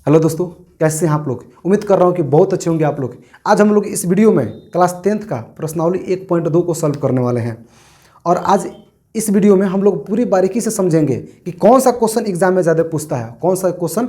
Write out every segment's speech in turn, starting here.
Hello दोस्तों, कैसे हैं आप लोग। उम्मीद कर रहा हूं कि बहुत अच्छे होंगे आप लोग। आज हम लोग इस वीडियो में क्लास 10th का प्रश्नावली 1.2 को सॉल्व करने वाले हैं। और आज इस वीडियो में हम लोग पूरी बारीकी से समझेंगे कि कौन सा क्वेश्चन एग्जाम में ज़्यादा पूछता है, कौन सा क्वेश्चन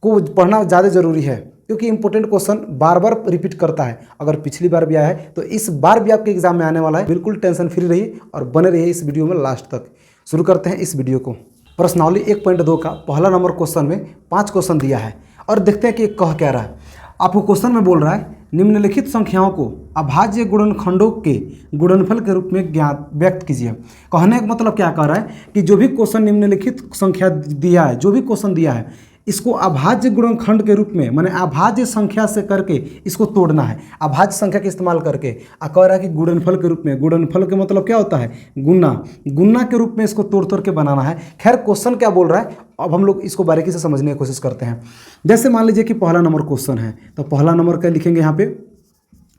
को पढ़ना ज़्यादा ज़रूरी है, क्योंकि इंपॉर्टेंट क्वेश्चन बार बार रिपीट करता है। अगर पिछली बार भी आया है तो इस बार भी आपके एग्जाम में आने वाला है। बिल्कुल टेंशन फ्री रहिए और बने रहिए इस वीडियो में लास्ट तक। शुरू करते हैं इस वीडियो को। प्रश्नावली 1.2 का पहला नंबर क्वेश्चन में 5 क्वेश्चन दिया है और देखते हैं कि कह क्या रहा है। आपको क्वेश्चन में बोल रहा है निम्नलिखित संख्याओं को अभाज्य गुणनखंडों के गुणनफल के रूप में ज्ञात व्यक्त कीजिए। कहने का मतलब क्या कह रहा है कि जो भी क्वेश्चन निम्नलिखित संख्या दिया है, जो भी क्वेश्चन दिया है, इसको अभाज्य गुणनखंड के रूप में, माने अभाज्य संख्या से करके इसको तोड़ना है, अभाज्य संख्या का इस्तेमाल करके। कह रहा है कि गुणनफल के रूप में, गुणनफल के मतलब क्या होता है, गुना, गुना के रूप में इसको तोड़ तोड़ के बनाना है। खैर क्वेश्चन क्या बोल रहा है, अब हम लोग इसको बारीकी से समझने की कोशिश करते हैं। जैसे मान लीजिए कि पहला नंबर क्वेश्चन है, तो पहला नंबर क्या लिखेंगे यहाँ पे,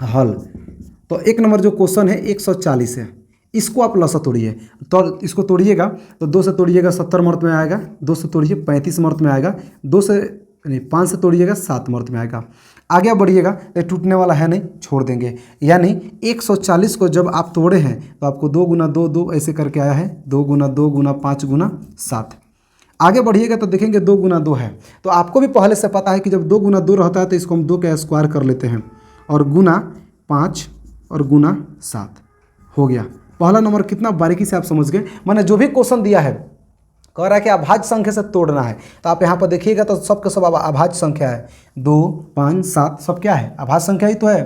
हल। तो एक नंबर जो क्वेश्चन है 140 है, इसको आप लसा तोड़िए। तो इसको तोड़िएगा तो 2 से तोड़िएगा 70 मर्त में आएगा, 2 से तोड़िए 35 मर्त में आएगा, 2 से नहीं 5 से तोड़िएगा 7 मर्त में आएगा। आगे बढ़िएगा तो टूटने वाला है नहीं, छोड़ देंगे। यानी 140 को जब आप तोड़े हैं तो आपको 2 गुना 2 2 ऐसे करके आया है, 2 गुना 2 गुना 5 गुना 7। आगे बढ़िएगा तो देखेंगे 2 गुना 2 है। तो आपको भी पहले से पता है कि जब 2 गुना 2 रहता है तो इसको हम 2 का स्क्वायर कर लेते हैं और गुना 5 और गुना 7 हो गया। पहला नंबर कितना बारीकी से आप समझ गए। मैंने जो भी क्वेश्चन दिया है कह रहा है कि अभाज्य संख्या से तोड़ना है, तो आप यहाँ पर देखिएगा तो सब के सब अभाज्य संख्या है। 2 5 7 सब क्या है, अभाज्य संख्या ही तो है।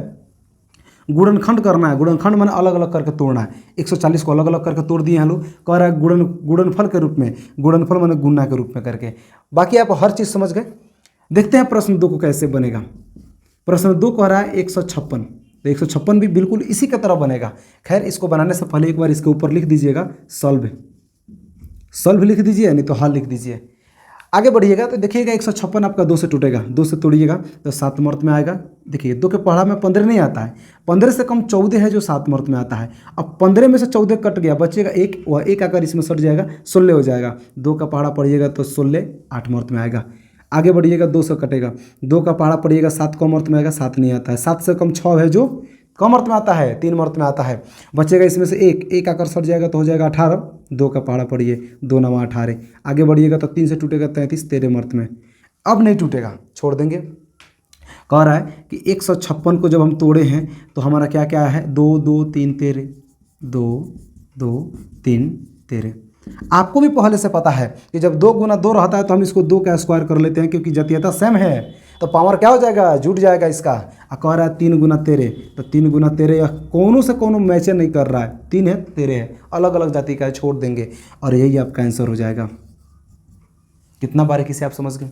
गुणनखंड करना है, गुणनखंड मैंने अलग अलग करके तोड़ना है। 140 को अलग अलग करके तोड़ दिए हैं लोग। कह रहा है गुणनफल के रूप में, गुणनफल मैंने गुना के रूप में करके। बाकी आप हर चीज़ समझ गए। देखते हैं प्रश्न 2 को कैसे बनेगा। प्रश्न 2 कह रहा है 156, तो 156 भी बिल्कुल इसी की तरह बनेगा। खैर इसको बनाने से पहले एक बार इसके ऊपर लिख दीजिएगा सॉल्व, सॉल्व लिख दीजिए, नहीं तो हल लिख दीजिए। आगे बढ़िएगा तो देखिएगा 156 आपका 2 से टूटेगा, 2 से तोड़िएगा तो 7 मर्त में आएगा। देखिए 2 के पढ़ा में 15 नहीं आता है, 15 से कम 14 है जो 7 मर्त में आता है। अब 15 में से 14 कट गया, बचेगा 1, वह 1 आकर इसमें सट जाएगा, 16 हो जाएगा। 2 का पहाड़ा पड़िएगा तो 16 8 मर्त में आएगा। आगे बढ़िएगा 2 से कटेगा, 2 का पहाड़ा पड़िएगा 7 कम अर्थ में आएगा, 7 नहीं आता है। 7 से कम 6 है जो कम अर्थ में आता है, 3 अर्थ में आता है। बचेगा इसमें से 1 आकर सट जाएगा तो हो जाएगा 18। 2 का पहाड़ा पड़िए 2 9 18। आगे बढ़िएगा तो 3 से टूटेगा 33, 13 अर्थ में। अब नहीं टूटेगा, छोड़ देंगे। कह रहा है कि 156 को जब हम तोड़े हैं तो हमारा क्या क्या है, 2 2 3 13, 2 2 3 13। आपको भी पहले से पता है कि जब 2 गुना 2 रहता है तो हम इसको 2 का स्क्वायर कर लेते हैं, क्योंकि जतीयता सेम है तो पावर क्या हो जाएगा, जुट जाएगा इसका। कह रहा है 3 गुना 13, तो 3 गुना 13 यह कोनो से कोनो मैच नहीं कर रहा है, 3 है 13 है, अलग अलग जाति का है, छोड़ देंगे और यही आपका आंसर हो जाएगा। कितना बारीकी से आप समझ गए।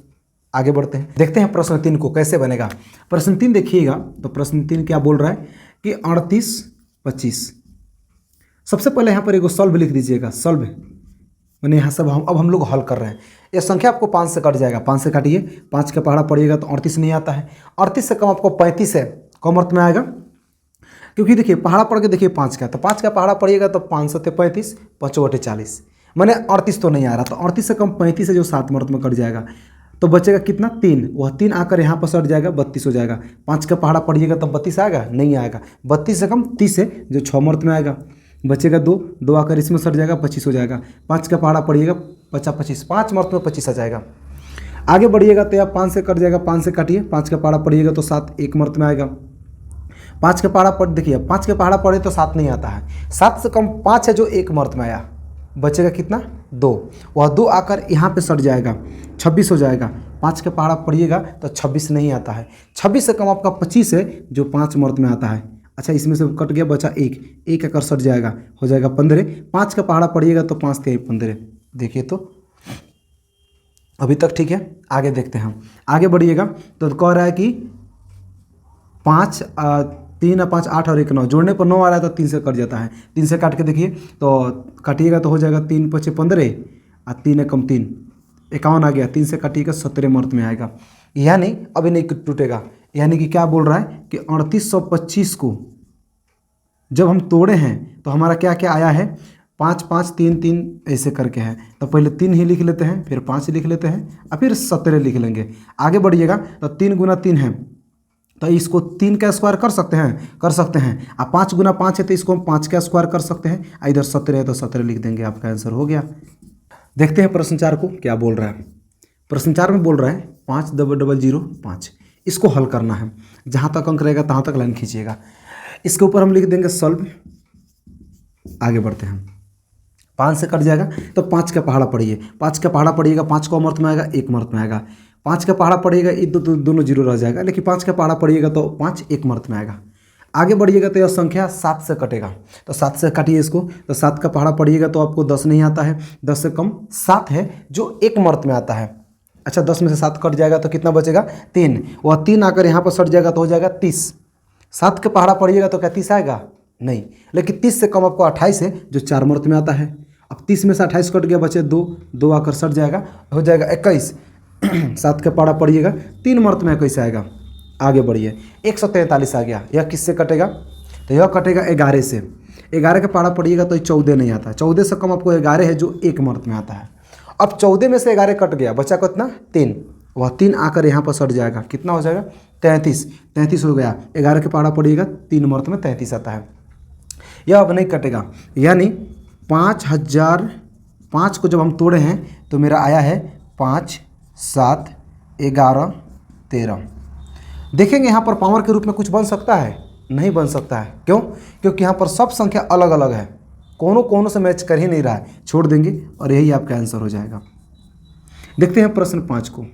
आगे बढ़ते हैं, देखते हैं प्रश्न 3 को कैसे बनेगा। प्रश्न 3 देखिएगा तो प्रश्न 3 क्या बोल रहा है कि 38 25। सबसे पहले यहाँ पर एगो सॉल्व लिख दीजिएगा, सॉल्व मैंने यहाँ सब अब हम लोग हल कर रहे हैं। ये संख्या आपको 5 से कट जाएगा, 5 से काटिए, 5 का पहाड़ा पड़िएगा तो 38 नहीं आता है। 38 से कम आपको 35 है, कम अर्थ में आएगा, क्योंकि देखिए पहाड़ा पड़ के देखिए 5 का, तो 5 का पहाड़ा पड़िएगा तो 5 से 35, 5 बटे 40, मैंने 38 तो नहीं आ रहा, तो 38 से कम 35 है जो 7 मर्त में कट जाएगा, तो बचेगा कितना 3। वह 3 आकर यहाँ पर सट जाएगा, 32 हो जाएगा। 5 का पहाड़ा पड़िएगा तो 32 आएगा, नहीं आएगा। 32 से कम 30 है जो 6 मर्त में आएगा, बचेगा 2 2 आकर इसमें सट जाएगा, 25 हो जाएगा। 5 का पहाड़ा पड़िएगा 50 25, 5 मर्त में 25 आ जाएगा। आगे बढ़िएगा तो यह 5 से कट जाएगा, 5 से काटिए, 5 का पहाड़ा पड़िएगा तो 7 1 मर्त में आएगा। 5 का पहाड़ा पड़, देखिए 5 के पहाड़ा पड़े तो 7 नहीं आता है। 7 से कम 5 है जो 1 मर्त में आया, बचेगा कितना 2। वह 2 आकर यहाँ पे सट जाएगा, 26 हो जाएगा। 5 के पहाड़ा पड़िएगा तो 26 नहीं आता है। 26 से कम आपका 25 है जो 5 मर्त में आता है। अच्छा इसमें से कट गया, बचा 1 आकर सट जाएगा, हो जाएगा 15। 5 का पहाड़ा पड़िएगा तो 5 3 15। देखिए तो अभी तक ठीक है। आगे देखते हैं हम, आगे बढ़िएगा तो कह रहा है कि 5 3 और 5 8 और 1 9, जोड़ने पर 9 आ रहा है तो 3 से कट जाता है। 3 से काट के देखिए तो काटिएगा तो हो जाएगा 3 5 15 और 3 एकम 3 51 आ गया। 3 से काटिएगा 17 मर्त में आएगा, यानी अभी नहीं टूटेगा। यानी कि क्या बोल रहा है कि 3825 को जब हम तोड़े हैं तो हमारा क्या क्या आया है, 5 5 3 3 ऐसे करके है, तो पहले 3 ही लिख लेते हैं, फिर 5 लिख लेते हैं और फिर 17 लिख लेंगे। आगे बढ़िएगा तो 3 गुना 3 है, तो इसको 3 का स्क्वायर कर सकते हैं। अब 5 गुना 5 है तो इसको हम 5 का स्क्वायर कर सकते हैं। इधर 17 है तो 17 लिख देंगे, आपका आंसर हो गया। देखते हैं प्रश्न 4 को क्या बोल रहा है। प्रश्न 4 में बोल रहा है 5,005। इसको हल करना है, जहाँ तक अंक रहेगा तहाँ तक लाइन खींचिएगा। इसके ऊपर हम लिख देंगे सॉल्व। आगे बढ़ते हैं। 5 से कट जाएगा तो 5 का पहाड़ा पढ़िए, 5 का पहाड़ा पढ़िएगा, 5 को अमर्थ में आएगा, 1 मर्थ में आएगा। 5 का पहाड़ा पढ़िएगा, ये दोनों जीरो रह जाएगा, लेकिन 5 का पहाड़ा पढ़िएगा तो 5 1 मर्थ में आएगा। आगे बढ़िएगा तो यह संख्या 7 से कटेगा, तो 7 से काटिए इसको, तो 7 का पहाड़ा पढ़िएगा तो आपको 10 नहीं आता है, 10 से कम 7 है जो 1 मर्थ में आता है। अच्छा, 10 में से 7 कट जाएगा तो कितना बचेगा? 3। वह 3 आकर यहाँ पर सट जाएगा तो हो जाएगा 30। 7 के पहाड़ा पढ़िएगा तो क्या 30 आएगा? नहीं, लेकिन 30 से कम आपको 28 है जो 4 मर्थ में आता है। अब 30 में से 28 कट गया, बचे 2 आकर सट जाएगा, हो जाएगा 21। 7 का पहाड़ा पढ़िएगा, 3 मर्थ में 21 आएगा। आगे बढ़िए, 143 आ गया। यह किससे कटेगा? तो यह कटेगा 11 से। 11 का पहाड़ा पढ़िएगा तो 14 नहीं आता, 14 से कम आपको 11 है जो 1 मर्थ में आता है। अब 14 में से 11 कट गया, बचा कितना? 3। वह 3 आकर यहाँ पर सट जाएगा, कितना हो जाएगा? 33। 33 हो गया। 11 के पहाड़ा पढ़िएगा, 3 मर्थ में 33 आता है। यह अब नहीं कटेगा, यानी 5,005 को जब हम तोड़े हैं तो मेरा आया है 5, 7, 11, 13। देखेंगे यहाँ पर पावर के रूप में कुछ बन सकता है? नहीं बन सकता है। क्यों? क्योंकि यहाँ पर सब संख्या अलग अलग है, कोनो से मैच कर ही नहीं रहा है, छोड़ देंगे और यही आपका आंसर हो जाएगा। देखते हैं प्रश्न 5 को।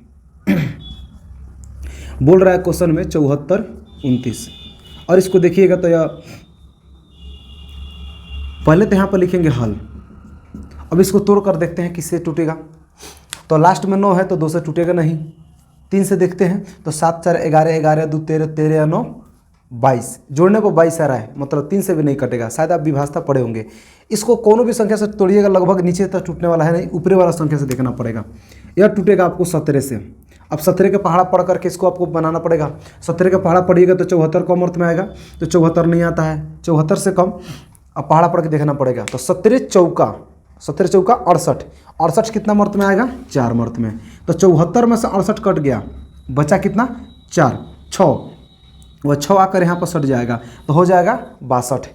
बोल रहा है क्वेश्चन में 74, 29, और इसको देखिएगा तो यह पहले तो यहाँ पर लिखेंगे हल। अब इसको तोड़ कर देखते हैं किससे टूटेगा। तो लास्ट में 9 है तो 2 से टूटेगा नहीं। 3 से देखते हैं तो 7 4 11, 11 2 13, 13 9 22, जोड़ने को 22 आ रहा है, मतलब 3 से भी नहीं कटेगा। शायद आप विभाजता पढ़े होंगे। इसको कोनो भी संख्या से तोड़िएगा, लगभग नीचे तक टूटने वाला है नहीं, ऊपरी वाला संख्या से देखना पड़ेगा। यह टूटेगा आपको 17 से। अब 17 का पहाड़ा पढ़ करके इसको आपको बनाना पड़ेगा। 17 का पहाड़ा पढ़िएगा तो 74 को अमर्थ में आएगा, तो 74 नहीं आता है, 74 से कम। अब पहाड़ा पढ़ के देखना पड़ेगा, तो 17 चौका 68, 68 कितना मर्थ में आएगा? 4 मर्थ में। तो 74 में से 68 कट गया, बचा कितना? 4, 6, वह 6 आकर यहाँ पर सट जाएगा तो हो जाएगा 62।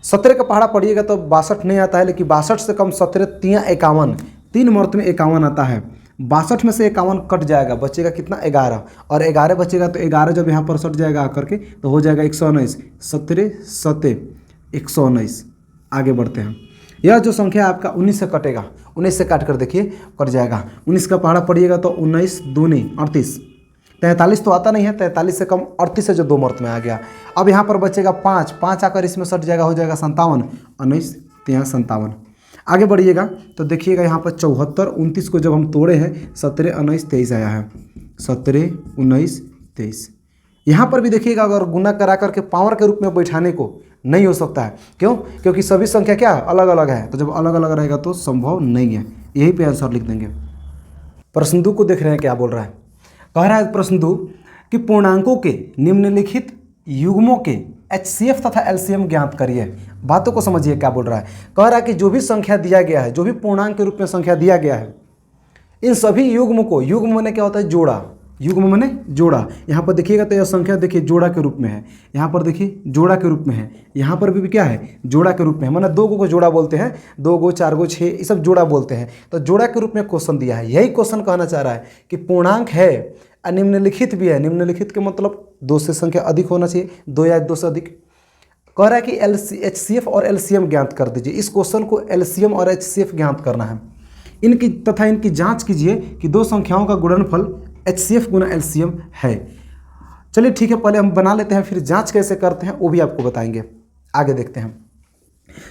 17 का पहाड़ा पढ़िएगा तो 62 नहीं आता है, लेकिन 62 से कम 17 3 51, 3 मर्थ में 51 आता है। 62 में से 51 कट जाएगा, बचेगा कितना? 11, और 11 बचेगा तो 11 जब यहाँ पर सट जाएगा आकर के तो हो जाएगा 119। 17 7 119। आगे बढ़ते हैं। यह जो संख्या आपका 19 से कटेगा, 19 से काट कर देखिए कट जाएगा। 19 का पहाड़ा पढ़िएगा तो 19 दूनी 38। 43 तो आता नहीं है, 43 से कम 38 है जो 2 मर्थ में आ गया। अब यहाँ पर बचेगा 5, 5 आकर इसमें सट जाएगा, हो जाएगा 57। 19 3 57। आगे बढ़िएगा तो देखिएगा यहाँ पर 74, 29 को जब हम तोड़े हैं 17 19 23 आया है, 17 19 23। यहाँ पर भी देखिएगा अगर गुना करा करके पावर के रूप में बैठाने को नहीं हो सकता है। क्यों? क्योंकि सभी संख्या क्या अलग अलग है, तो जब अलग अलग रहेगा तो संभव नहीं है। यही पे आंसर लिख देंगे। प्रश्न 2 को देख रहे हैं क्या बोल रहा है। कह रहा है प्रश्न 2 कि पूर्णांकों के निम्नलिखित युग्मों के HCF तथा LCM ज्ञात करिए। बातों को समझिए क्या बोल रहा है। कह रहा है कि जो भी संख्या दिया गया है, जो भी पूर्णांक के रूप में संख्या दिया गया है, इन सभी युग्म को, युग्म माने क्या होता है? जोड़ा। युग्म माने जोड़ा। यहाँ पर देखिएगा तो यह संख्या देखिए जोड़ा के रूप में है, यहाँ पर देखिए जोड़ा के रूप में है, यहाँ पर भी क्या है? जोड़ा के रूप में है। माने 2 को जोड़ा बोलते हैं, 2 गो 4 गो 6 ये सब जोड़ा बोलते हैं। तो जोड़ा के रूप में क्वेश्चन दिया है। यही क्वेश्चन कहना चाह रहा है कि पूर्णांक है और निम्नलिखित भी है। निम्नलिखित के मतलब 2 से संख्या अधिक होना चाहिए, 2 या 2 से अधिक। कह रहा है कि HCF और LCM ज्ञात कर दीजिए। इस क्वेश्चन को LCM और HCF ज्ञात करना है। इनकी तथा इनकी जांच कीजिए कि 2 संख्याओं का गुणनफल HCF गुना LCM है। चलिए ठीक है, पहले हम बना लेते हैं, फिर जांच कैसे करते हैं वो भी आपको बताएंगे। आगे देखते हैं।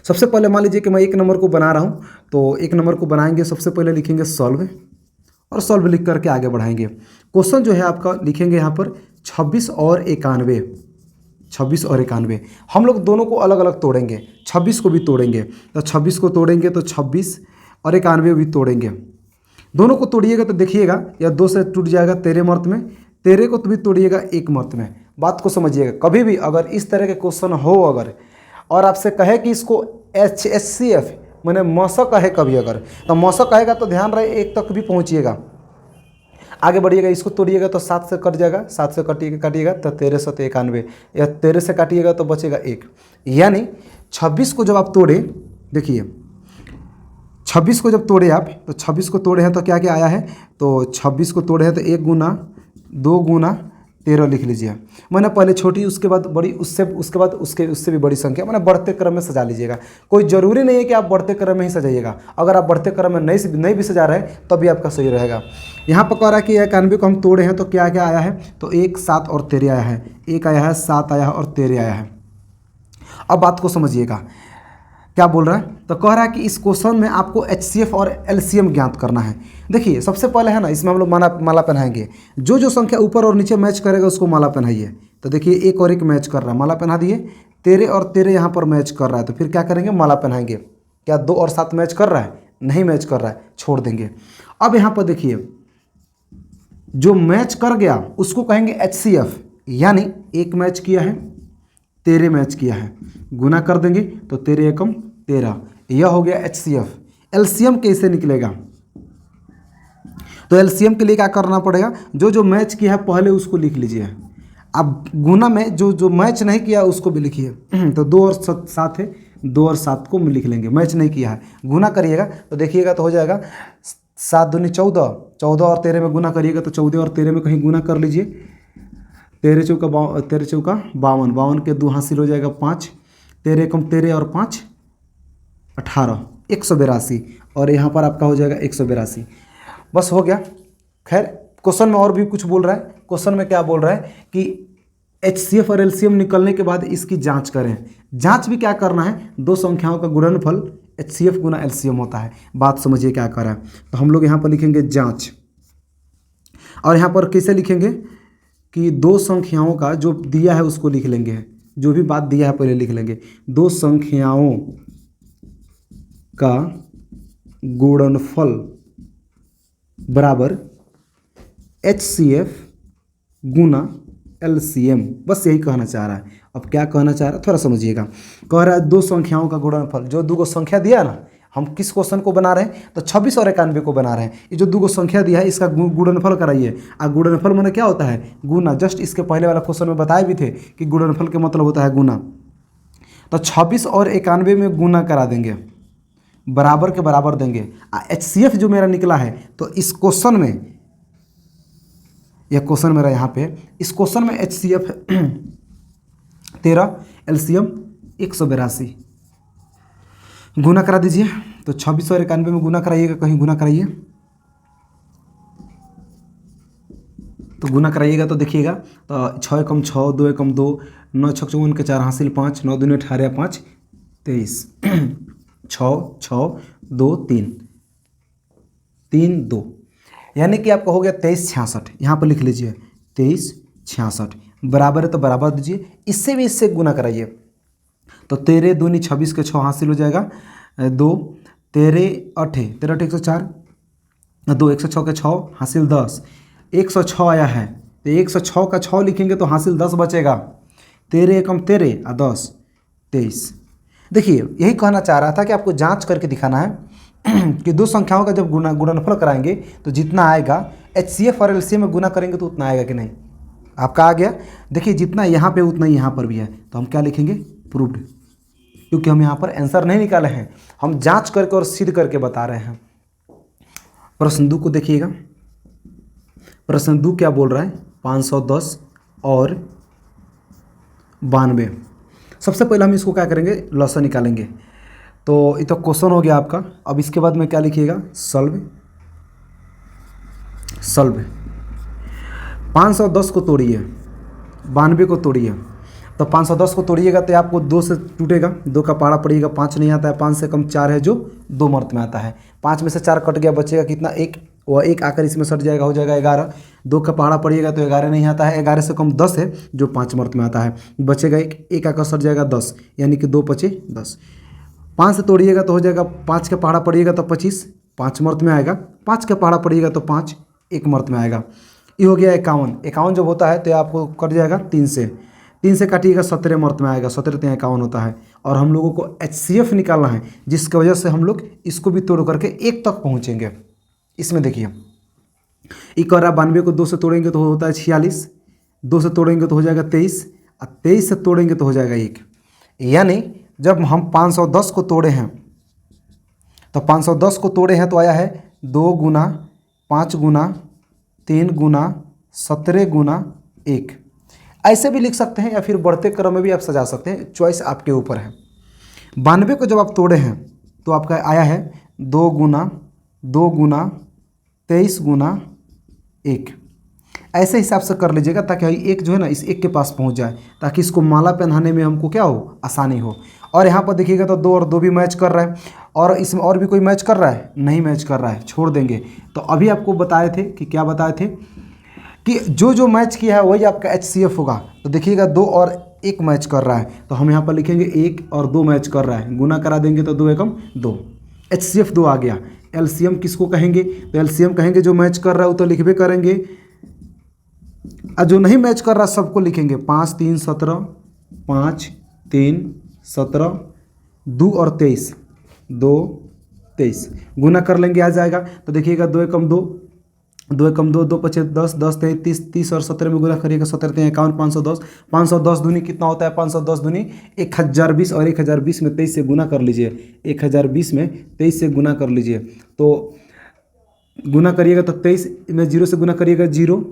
सबसे पहले मान लीजिए कि मैं 1 नंबर को बना रहा हूँ, तो 1 नंबर को बनाएंगे। सबसे पहले लिखेंगे सॉल्व, और सॉल्व लिख करके आगे बढ़ाएंगे। क्वेश्चन जो है आपका लिखेंगे यहाँ पर 26 और 91। 26 और 91 हम लोग दोनों को अलग अलग तोड़ेंगे। 26 को भी तोड़ेंगे, तो 26 को तोड़ेंगे तो 26 और 91 भी तोड़ेंगे। दोनों को तोड़िएगा तो देखिएगा या 2 से टूट जाएगा 13 मर्थ में, 13 को तो भी तोड़िएगा 1 मर्थ में। बात को समझिएगा। कभी भी अगर इस तरह के क्वेश्चन हो अगर, और आपसे कहे कि इसको HCF मैंने मौसक कहे कभी अगर, तो मौसक कहेगा तो ध्यान रहे 1 तक भी पहुँचिएगा। आगे बढ़िएगा, इसको तोड़िएगा तो 7 से कट जाएगा, 7 से काटिएगा तो 1391, या 13 से काटिएगा तो बचेगा 1। यानी 26 को जब आप तोड़े, देखिए 26 को जब तोड़े आप, तो 26 को तोड़े हैं तो क्या क्या आया है, तो 26 को तोड़े हैं तो 1 गुना 2 गुना 13 लिख लीजिए। मैंने पहले छोटी, उसके बाद बड़ी, उसके बाद उससे भी बड़ी संख्या, मैंने बढ़ते क्रम में सजा लीजिएगा। कोई ज़रूरी नहीं है कि आप बढ़ते क्रम में ही सजाइएगा, अगर आप बढ़ते क्रम में नहीं भी सजा रहे हैं तब भी आपका सही रहेगा। यहाँ पर कह रहा है कि 91 को हम तोड़े हैं तो क्या क्या आया है, तो 1 7 और 13 आया है, 1 आया है, 7 आया है और 13 आया है। अब बात को समझिएगा क्या बोल रहा है, तो कह रहा है कि इस क्वेश्चन में आपको HCF और LCM ज्ञात करना है। देखिए सबसे पहले है ना, इसमें हम लोग माला पहनाएंगे, जो संख्या ऊपर और नीचे मैच करेगा उसको माला पहनाइए। तो देखिए 1 और 1 मैच कर रहा है, माला पहना दिए। 13 और 13 यहाँ पर मैच कर रहा है, तो फिर क्या करेंगे, माला पहनाएंगे। क्या 2 और 7 मैच कर रहा है, नहीं मैच कर रहा है, छोड़ देंगे। अब यहाँ पर देखिए जो मैच कर गया उसको कहेंगे HCF, यानी 1 मैच किया है, 13 मैच किया है, गुना कर देंगे तो 13 एकम 13, यह हो गया HCF। LCM कैसे निकलेगा, तो LCM के लिए क्या करना पड़ेगा, जो मैच किया है पहले उसको लिख लीजिए। अब गुना में जो मैच नहीं किया उसको भी लिखिए। तो 2 और 7 है, 2 और 7 को लिख लेंगे, मैच नहीं किया है, गुना करिएगा तो देखिएगा तो हो जाएगा 7 दूनी 14, 14 और 13 में गुना करिएगा तो 14 और 13 में कहीं गुना कर लीजिए। 13 चौका 52, 52 के 2 हासिल हो जाएगा 5, 13 एकम 13 और 5 18, 182, और यहाँ पर आपका हो जाएगा 182। बस हो गया। खैर क्वेश्चन में और भी कुछ बोल रहा है, क्वेश्चन में क्या बोल रहा है कि HCF और LCM निकलने के बाद इसकी जांच करें। जांच भी क्या करना है, 2 संख्याओं का गुणनफल HCF गुना LCM होता है। बात समझिए क्या कर रहा है, तो हम लोग यहाँ पर लिखेंगे जांच, और यहाँ पर कैसे लिखेंगे कि 2 संख्याओं का जो दिया है उसको लिख लेंगे, जो भी बात दिया है पहले लिख लेंगे। 2 संख्याओं का गुणनफल बराबर HCF गुना LCM, बस यही कहना चाह रहा है। अब क्या कहना चाह रहा है थोड़ा समझिएगा। कह रहा है 2 संख्याओं का गुणनफल, जो 2 संख्या दिया ना, हम किस क्वेश्चन को बना रहे हैं, तो 26 और 91 को बना रहे हैं। ये जो 2 संख्या दिया है इसका गुणनफल कराइए। और गुणनफल माने क्या होता है, गुना। जस्ट इसके पहले वाला क्वेश्चन में बताए भी थे कि गुणनफल के मतलब होता है गुना। तो 26 और 91 में गुना करा देंगे, बराबर के बराबर देंगे। HCF जो मेरा निकला है, तो इस क्वेश्चन में, यह क्वेश्चन मेरा यहाँ पे, इस क्वेश्चन में HCF 13, LCM 182, गुना करा दीजिए। तो 26 और 91 में गुना कराइएगा, कहीं गुना कराइए, तो गुना कराइएगा तो देखिएगा, तो 6 एकम 6, 2 एकम 2, 9 छक 54 के 4 हासिल 5, 9 दूनी 18, 5 23, 6 6 2 3 3 2, यानी कि आपका हो गया 2366। यहाँ पर लिख लीजिए 2366, बराबर है तो बराबर दीजिए, इससे भी इससे गुना कराइए। तो 13 दूनी 26 के 6 हासिल हो जाएगा 2, 13 8 104, 2 106 के 6 हासिल 10, 106 आया है, तो 106 का 6 लिखेंगे तो हासिल 10 बचेगा। 13 एकम 13 और 10 23। देखिए यही कहना चाह रहा था कि आपको जांच करके दिखाना है कि 2 संख्याओं का जब गुणनफल कराएंगे तो जितना आएगा, HCF और LCM में गुना करेंगे तो उतना आएगा कि नहीं, आपका आ गया। देखिए जितना यहाँ पे उतना ही यहाँ पर भी है, तो हम क्या लिखेंगे, प्रूव्ड, क्योंकि हम यहाँ पर आंसर नहीं निकाले हैं, हम जांच करके और सिद्ध करके बता रहे हैं। प्रश्न 2 को देखिएगा। प्रश्न 2 क्या बोल रहा है, 510 और 92। सबसे पहले हम इसको क्या करेंगे, लॉसा निकालेंगे। तो ये तो क्वेश्चन हो गया आपका। अब इसके बाद में क्या लिखिएगा, सॉल्व। 510 को तोड़िए, 92 को तोड़िए। तो 510 को तोड़िएगा तो आपको 2 से टूटेगा, 2 का पहाड़ा पड़िएगा, 5 नहीं आता है, 5 से कम 4 है जो 2 मर्त में आता है। 5 में से 4 कट गया, बचेगा कितना, 1, वह 1 आकर इसमें सट जाएगा, हो जाएगा 11। 2 का पहाड़ा पड़िएगा तो 11 नहीं आता है, 11 से कम 10 है जो 5 मर्त में आता है, बचेगा 1 आकर सट जाएगा 10, यानी कि 2 पचे 10। 5 से तोड़िएगा तो हो जाएगा, 5 का पहाड़ा पड़िएगा तो 25, 5 मर्त में आएगा। 5 का पहाड़ा पड़िएगा तो 5 1 मर्त में आएगा। ये हो गया 51। 51 जब होता है तो आपको कट जाएगा 3 से काटिएगा 17 मर्त में आएगा, 17 3 51 होता है। और हम लोगों को HCF निकालना है, जिसकी वजह से हम लोग इसको भी तोड़ करके 1 तक पहुँचेंगे। इसमें देखिए ये कह रहा है 92 को 2 से तोड़ेंगे तो होता है 46, 2 से तोड़ेंगे तो हो जाएगा 23, और 23 से तोड़ेंगे तो हो जाएगा 1। यानी जब हम 510 को तोड़े हैं तो 510 को तोड़े हैं तो आया है 2 गुना 5 गुना 3 गुना 17 गुना 1। ऐसे भी लिख सकते हैं या फिर बढ़ते क्रम में भी आप सजा सकते हैं, चॉइस आपके ऊपर है। 92 को जब आप तोड़े हैं तो आपका आया है 2 गुना 23 गुना 1। ऐसे हिसाब से कर लीजिएगा ताकि एक जो है ना इस एक के पास पहुंच जाए, ताकि इसको माला पहनाने में हमको क्या हो, आसानी हो। और यहाँ पर देखिएगा तो 2 और 2 भी मैच कर रहा है, और इसमें और भी कोई मैच कर रहा है, नहीं मैच कर रहा है, छोड़ देंगे। तो अभी आपको बताए थे कि क्या बताए थे कि जो मैच किया है वही आपका HCF होगा। तो देखिएगा 2 और 1 मैच कर रहा है, तो हम यहाँ पर लिखेंगे 1 और 2 मैच कर रहा है, गुना करा देंगे तो 2 एकम 2, HCF 2 आ गया। LCM किसको कहेंगे, तो LCM कहेंगे जो मैच कर रहा है वो तो लिखबे करेंगे, और जो नहीं मैच कर रहा सबको लिखेंगे। 5 3 17, 5 3 17, 2 और 23, 2 23 गुना कर लेंगे, आ जाएगा। तो देखिएगा 2 एकम 2, 2 एकम 2, 2 पचे 10, 10 30, 30 और 17 में गुना करिएगा, 17 3 51, 510, 510 दूनी कितना होता है, 510 दूनी 1020, और 1020 में 23 से गुना कर लीजिए, 1020 में 23 से गुना कर लीजिए। तो गुना करिएगा तो 23 में 0 से गुना करिएगा 0,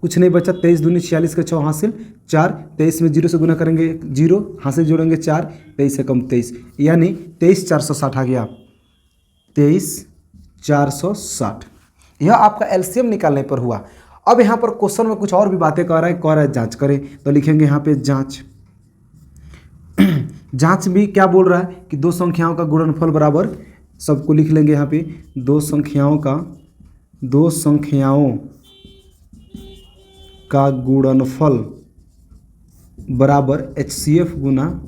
कुछ नहीं बचा, 23 दूनी 46 का 6 हासिल 4, 23 में 0 से गुना करेंगे 0, हासिल जोड़ेंगे 4, 23 से कम 23, यानी 23 460 आ गया, 23 460। यह आपका LCM निकालने पर हुआ। अब यहाँ पर क्वेश्चन में कुछ और भी बातें कह रहा है जांच करें, तो लिखेंगे यहाँ पे जांच। जांच भी क्या बोल रहा है कि 2 संख्याओं का गुणनफल बराबर, सबको लिख लेंगे यहाँ पे, 2 संख्याओं का गुणनफल बराबर HCF गुना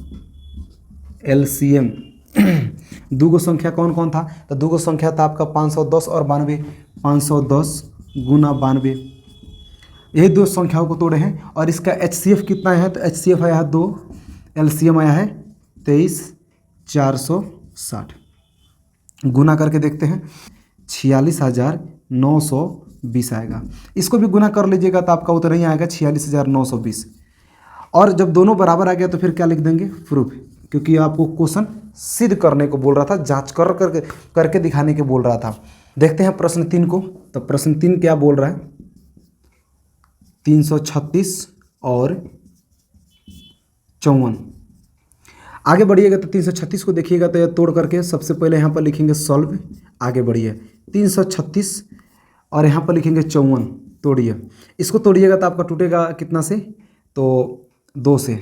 LCM। 2 संख्या कौन कौन था, तो 2 संख्या था आपका 510 और 92, 510 गुना 92, यही 2 संख्याओं को तोड़े हैं। और इसका HCF कितना है, तो HCF आया है 2, LCM आया है 23 460। गुना करके देखते हैं, 46,920 आएगा। इसको भी गुना कर लीजिएगा तो आपका उतना ही आएगा 46,920। और जब दोनों बराबर आ गया तो फिर क्या लिख देंगे, प्रूफ, क्योंकि आपको क्वेश्चन सिद्ध करने को बोल रहा था, जांच करके दिखाने के बोल रहा था। देखते हैं प्रश्न 3 को। तो प्रश्न 3 क्या बोल रहा है, 336 और 54। आगे बढ़िएगा तो 336 को देखिएगा तो यह तोड़ करके सबसे पहले यहाँ पर लिखेंगे सॉल्व, आगे बढ़िए 336 और यहाँ पर लिखेंगे 54, तोड़िए। इसको तोड़िएगा तो आपका टूटेगा कितना से, तो 2 से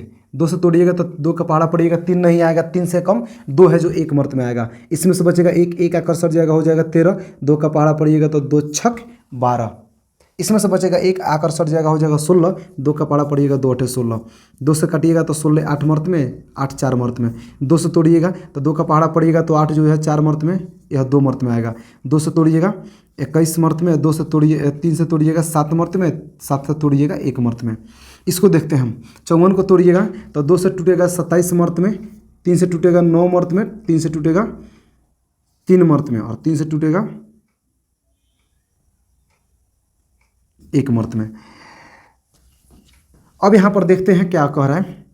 तोड़िएगा तो 2 का पहाड़ा पड़िएगा, 3 नहीं आएगा, 3 से कम 2 है जो 1 मर्त में आएगा। इसमें से बचेगा 1 आकर सट जाएगा, हो जाएगा 13, 2 का पहाड़ा पड़िएगा तो 2 छक 12, इसमें से बचेगा 1 आकर सट जाएगा, हो जाएगा 16, 2 का पहाड़ा पड़िएगा 2 8 16, 2 से कटिएगा तो 16 8 मर्त में, 8 4 मर्त में, 2 से तोड़िएगा तो 2 का पहाड़ा पड़िएगा तो 8 जो है 4 मर्त में, यह 2 मर्त में आएगा। 2 से तोड़िएगा 21 मर्त में, 2 से तोड़िए 3 से तोड़िएगा 7 मर्त में, 7 से तोड़िएगा 1 मर्त में। इसको देखते हैं हम, 54 को तोड़िएगा तो 2 से टूटेगा 27 मर्त में, 3 से टूटेगा 9 मर्त में, 3 से टूटेगा 3 मर्त में, और 3 से टूटेगा 1 मर्त में। अब यहाँ पर देखते हैं क्या कह रहा है,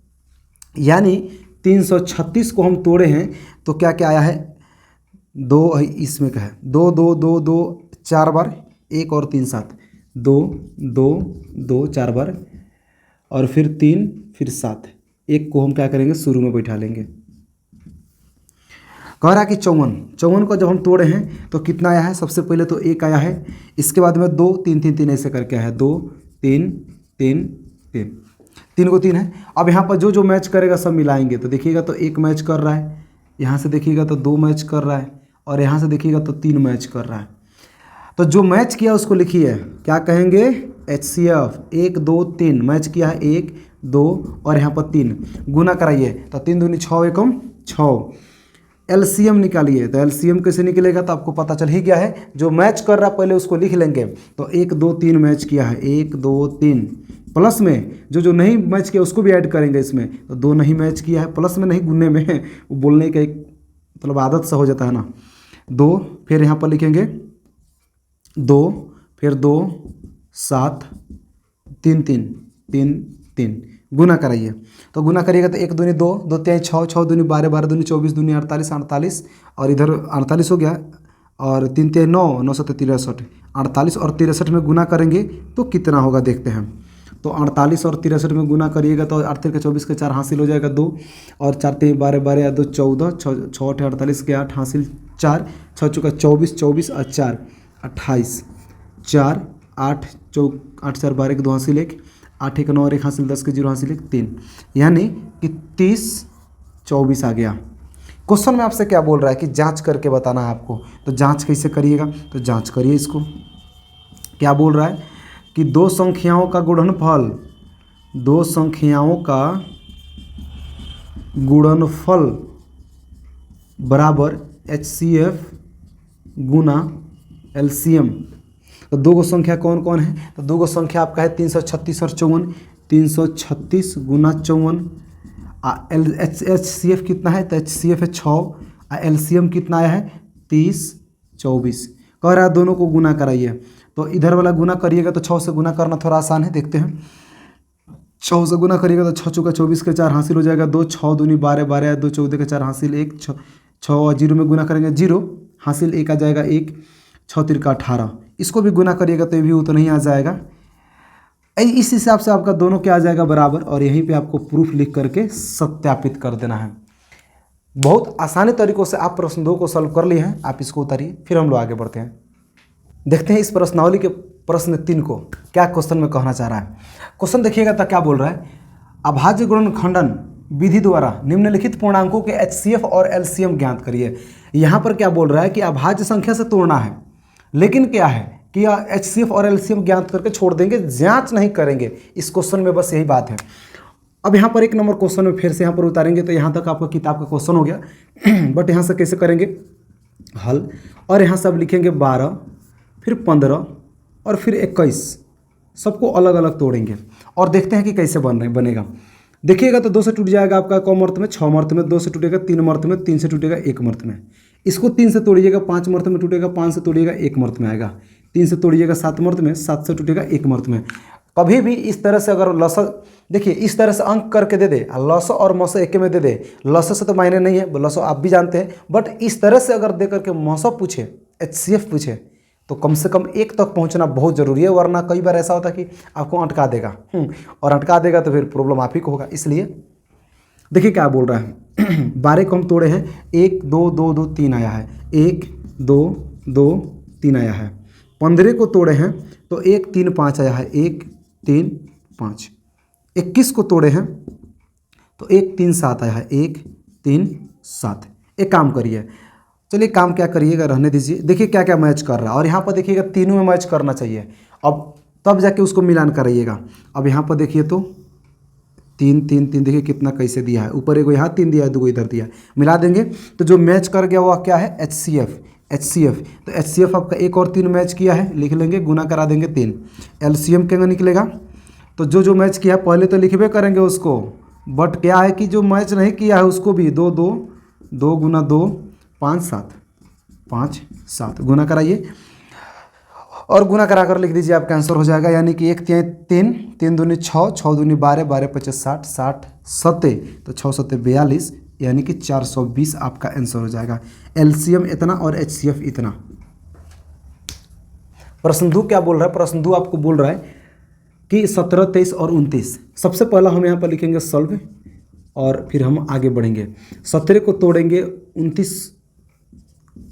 यानी 336 को हम तोड़े हैं तो क्या क्या आया है, 2 इसमें का है 2 2 2 2 4 बार, 1 और 3 7, 2 2 2 4 बार, और फिर 3 फिर 7, 1 को हम क्या करेंगे शुरू में बैठा लेंगे। कह रहा है कि 54 को जब हम तोड़े हैं तो कितना आया है, सबसे पहले तो 1 आया है, इसके बाद में 2 3 3 3 ऐसे करके आया है, 2 3 3 3, 3 को 3 है। अब यहाँ पर जो मैच करेगा सब मिलाएंगे, तो देखिएगा तो 1 मैच कर रहा है, यहाँ से देखिएगा तो 2 मैच कर रहा है, और यहाँ से देखिएगा तो 3 मैच कर रहा है। तो जो मैच किया उसको लिखिए, क्या कहेंगे, HCF 1 2 3 मैच किया है, 1 2 और यहाँ पर 3, गुना कराइए तो 3 दूनी 6 एकम 6। LCM निकालिए, तो LCM कैसे निकलेगा, तो आपको पता चल ही गया है, जो मैच कर रहा है पहले उसको लिख लेंगे। तो 1 2 3 मैच किया है, 1 2 3 प्लस में जो नहीं मैच किया उसको भी ऐड करेंगे इसमें, तो 2 नहीं मैच किया है, प्लस में नहीं गुनने में वो बोलने का एक मतलब आदत सा हो जाता है ना। 2 फिर यहाँ पर लिखेंगे 2 फिर 2 7 3 3 3 3 गुना कराइए। तो गुना करिएगा तो 1 दूनी 2 2 3 6 6 दूनी 12 12 दूनी 24 दूनी 48 48 और इधर 48 हो गया और 3 3 9 9 7 63 48 और 63 में गुना करेंगे तो कितना होगा देखते हैं। तो 48 और 63 में गुना करिएगा तो 8 के 24 के 4 हासिल हो जाएगा 2 और 4 3 12 12 या 2 14 6 8 48 के 8 हासिल 4 6 चौका 24 24 और 4 28 4 8 8 4 12 के 2 हासिल 1 8 1 9 और 1 हासिल 10 के 0 हासिल 1 3 यानी कि 30 24 आ गया। क्वेश्चन में आपसे क्या बोल रहा है कि जांच करके बताना है आपको, तो जांच कैसे करिएगा, तो जांच करिए इसको। क्या बोल रहा है कि 2 संख्याओं का गुणनफल 2 संख्याओं का गुणनफल बराबर HCF गुना LCM। तो 2 संख्या कौन कौन है, तो 2 संख्या आपका है 336 और 54, 336 गुना 54। HCF कितना है, तो HCF है 6, LCM कितना आया है 30 24। कह रहा है दोनों को गुना कराइए, तो इधर वाला गुना करिएगा तो 6 से गुना करना थोड़ा आसान है, देखते हैं। 6 से गुना करिएगा तो 6 चौका 24 के 4 हासिल हो जाएगा 2, 6 दूनी 12 12 2 14 के 4 हासिल 1, 6 और 0 में गुना करेंगे 0 हासिल 1 आ जाएगा 1, 6 तिरका 18। इसको भी गुना करिएगा तो ये भी उतना ही आ जाएगा। इस हिसाब से आपका दोनों क्या आ जाएगा बराबर, और यहीं पे आपको प्रूफ लिख करके सत्यापित कर देना है। बहुत आसानी तरीकों से आप प्रश्न 2 को सॉल्व कर लिए हैं, आप इसको उतारिए, फिर हम लोग आगे बढ़ते हैं। देखते हैं इस प्रश्नावली के प्रश्न 3 को क्या क्वेश्चन में कहना चाह रहा है। क्वेश्चन देखिएगा तो क्या बोल रहा है, अभाज्य गुणनखंडन विधि द्वारा निम्नलिखित पूर्णांकों के HCF और LCM ज्ञात करिए। यहाँ पर क्या बोल रहा है कि अभाज्य संख्या से तोड़ना है, लेकिन क्या है कि HCF और LCM ज्ञात करके छोड़ देंगे, जांच नहीं करेंगे। इस क्वेश्चन में बस यही बात है। अब यहाँ पर 1 नंबर क्वेश्चन में फिर से यहाँ पर उतारेंगे, तो यहाँ तक आपका किताब का क्वेश्चन हो गया। बट यहाँ से कैसे करेंगे हल, और यहाँ से अब लिखेंगे 12 फिर 15 और फिर 21, सबको अलग अलग तोड़ेंगे और देखते हैं कि कैसे बनेगा। देखिएगा तो 2 से टूट जाएगा आपका कौ मर्त में, 6 मर्त में, 2 से टूटेगा 3 मर्त में, 3 से टूटेगा 1 मर्त में। इसको 3 से तोड़िएगा 5 मर्त में टूटेगा, 5 से तोड़िएगा 1 मर्त में आएगा, 3 से तोड़िएगा 7 मर्त में, 7 से टूटेगा 1 मर्त में। कभी भी इस तरह से अगर लस, देखिए इस तरह से अंक करके दे दे, लस और मस एक में दे दे, लस से तो मायने नहीं है, लस आप भी जानते हैं, बट इस तरह से अगर दे करके मस पूछे, HCF पूछे, तो कम से कम 1 तक पहुंचना बहुत ज़रूरी है, वरना कई बार ऐसा होता है कि आपको अटका देगा और अटका देगा तो फिर प्रॉब्लम आप ही को होगा। इसलिए देखिए क्या बोल रहा है, 12 को हम तोड़े हैं, 1 2 2 2 3 आया है, 1 2 2 3 आया है। 15 को तोड़े हैं तो 1 3 5 आया है, 1 3 5। 21 को तोड़े हैं तो 1 3 7 आया है, 1 3 7। एक काम करिए, चलिए काम क्या करिएगा रहने दीजिए, देखिए क्या क्या मैच कर रहा है, और यहाँ पर देखिएगा तीनों में मैच करना चाहिए, अब तब जाके उसको मिलान कराइएगा। अब यहाँ पर देखिए तो 3 3 3 देखिए कितना कैसे दिया है, ऊपर एगो यहाँ 3 दिया है, 2 इधर दिया है, मिला देंगे तो जो मैच कर गया वह क्या है HCF। तो HCF आपका 1 और 3 मैच किया है, लिख लेंगे, गुना करा देंगे 3। LCM क्या निकलेगा, तो जो मैच किया है पहले तो लिखबे करेंगे उसको, बट क्या है कि जो मैच नहीं किया है उसको भी 2 2 2 गुना 2 5 7 5 7 गुना कराइए और गुना करा कर लिख दीजिए, आपका आंसर हो जाएगा। यानी कि 1 3 3 दूनी 6 6 दूनी 12 12 25 60 60 7 तो 6 7 42 यानी कि 420 आपका आंसर हो जाएगा। LCM इतना और HCF इतना। प्रश्न 2 क्या बोल रहा है, प्रश्न 2 आपको बोल रहा है कि 17 23 और 29। सबसे पहला हम यहाँ पर लिखेंगे सॉल्व और फिर हम आगे बढ़ेंगे। 17 को तोड़ेंगे, 29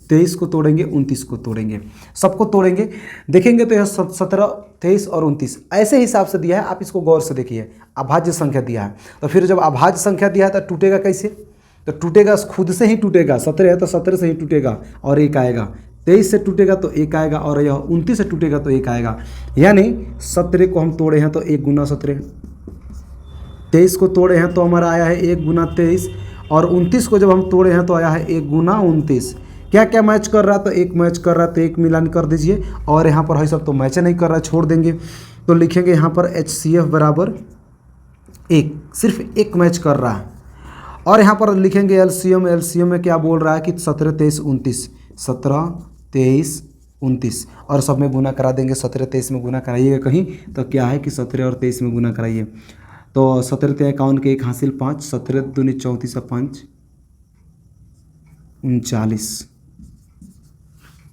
23 को तोड़ेंगे, 29 को तोड़ेंगे, सबको तोड़ेंगे। देखेंगे तो यह 17 23 और 29 ऐसे हिसाब से दिया है, आप इसको गौर से देखिए। अभाज्य संख्या दिया है, तो फिर जब अभाज्य संख्या दिया है तो टूटेगा कैसे, तो टूटेगा खुद से ही टूटेगा। 17 है तो 17 से ही टूटेगा और 1 आएगा, 23 से टूटेगा तो 1 आएगा, और यह 29 से टूटेगा तो 1 आएगा। यानी 17 को हम तोड़े हैं तो 1 गुना 17, 23 को तोड़े हैं तो हमारा आया है 1 गुना 23, और 29 को जब हम तोड़े हैं तो आया है 1 गुना 29। क्या क्या मैच कर रहा है, तो 1 मैच कर रहा है तो 1 मिलान कर दीजिए, और यहाँ पर है सब तो मैच नहीं कर रहा है, छोड़ देंगे। तो लिखेंगे यहाँ पर HCF बराबर 1, सिर्फ एक मैच कर रहा है। और यहाँ पर लिखेंगे LCM में क्या बोल रहा है कि 17 23 29, 17 23 29 और सब में गुना करा देंगे। 17 23 में गुना कराइएगा कहीं तो क्या है कि 17 और 23 में गुना कराइए तो 17 3 51 के 1 हासिल 5, 17 दूनी 34 5 39,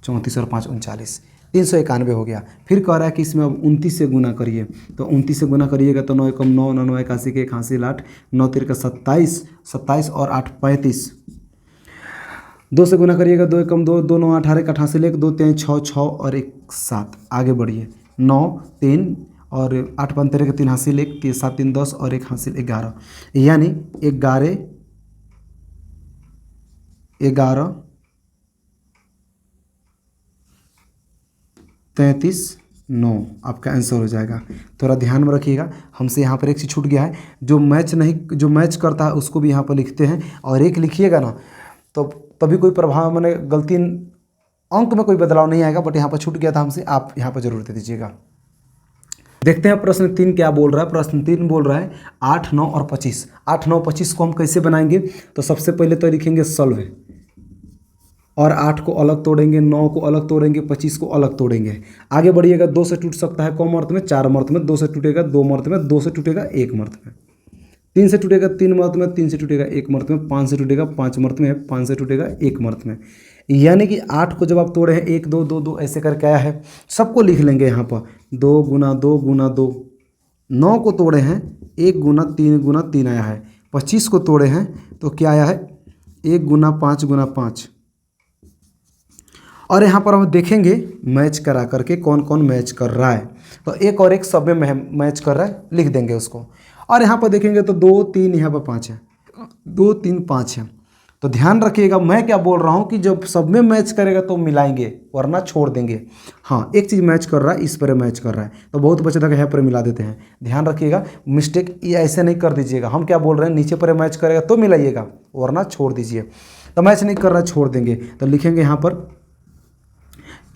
34 और 5 39, 391 हो गया। फिर कह रहा है कि इसमें अब 29 से गुना करिए तो 29 से गुना करिएगा तो 9 एकम 9, 9 81 के 1 हासिल 8, 9 3 का 27, 27 और 8 35, 2 से गुना करिएगा 2 एकम 2, 2 9 18 का 88 1, 2 3 6 6 और 1 7। आगे बढ़िए 9 3 और 8 15 का 3 हासिल 1, 7 3 10 और 1 हासिल 11, यानी 11 33 9 आपका आंसर हो जाएगा। थोड़ा ध्यान में रखिएगा, हमसे यहाँ पर एक चीज़ छूट गया है, जो मैच करता है उसको भी यहाँ पर लिखते हैं और एक लिखिएगा ना तो तभी कोई प्रभाव माने गलती अंक में कोई बदलाव नहीं आएगा, बट यहाँ पर छूट गया था हमसे, आप यहाँ पर जरूर दे दीजिएगा। देखते हैं प्रश्न 3 क्या बोल रहा है। प्रश्न 3 बोल रहा है 8 9 और 25। 8 9 25 को हम कैसे बनाएंगे तो सबसे पहले तो लिखेंगे सॉल्व और 8 को अलग तोड़ेंगे, 9 को अलग तोड़ेंगे, 25 को अलग तोड़ेंगे। आगे बढ़िएगा 2 से टूट सकता है कौन मर्त में 4 मर्त में, 2 से टूटेगा 2 मर्त में, 2 से टूटेगा 1 मर्त में, 3 से टूटेगा 3 मर्त में, 3 से टूटेगा 1 मर्त में, 5 से टूटेगा 5 मर्त में, 5 से टूटेगा 1 मर्त में। यानी कि 8 को जब आप तोड़े हैं 1 2 2 2 ऐसे करके आया है, सबको लिख लेंगे यहाँ पर 2 गुना 2 गुना 2। 9 को तोड़े हैं 1 गुना 3 आया है। 25 को तोड़े हैं तो क्या आया है 1 गुना 5। और यहाँ पर हम देखेंगे मैच करा करके कौन कौन मैच कर रहा है, तो एक और एक सब में मैच कर रहा है, लिख देंगे उसको। और यहाँ पर देखेंगे तो 2 3 यहाँ पर 5 है, 2 3 5 है। तो ध्यान रखिएगा मैं क्या बोल रहा हूँ कि जब सब में मैच करेगा तो मिलाएंगे वरना छोड़ देंगे। हाँ, एक चीज़ मैच कर रहा है, इस पर मैच कर रहा है तो बहुत बचे तक यहाँ पर मिला देते हैं। ध्यान रखिएगा, मिस्टेक ये ऐसे नहीं कर दीजिएगा। हम क्या बोल रहे हैं, नीचे पर मैच करेगा तो मिलाइएगा वरना छोड़ दीजिए। तो मैच नहीं कर रहा है छोड़ देंगे। तो लिखेंगे यहाँ पर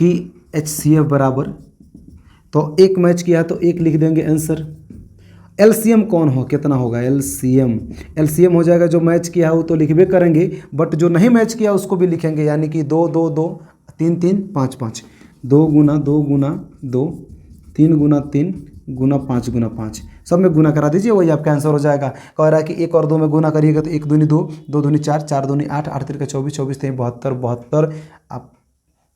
कि HCF बराबर, तो एक मैच किया तो एक लिख देंगे आंसर। LCM कौन हो कितना होगा, LCM हो जाएगा जो मैच किया हो तो लिखबे करेंगे, बट जो नहीं मैच किया उसको भी लिखेंगे, यानी कि 2 2 2 3 3 5 5, 2 गुना 2 गुना 2, 3 गुना 3 गुना 5 गुना 5, सब में गुना करा दीजिए, वही आपका आंसर हो जाएगा। कह रहा है कि 1 और 2 में गुना करिएगा तो 1 दूनी 2, 2 दूनी 4, 4 दूनी 8, 8 3 का 24, 24 3 72, 72 आप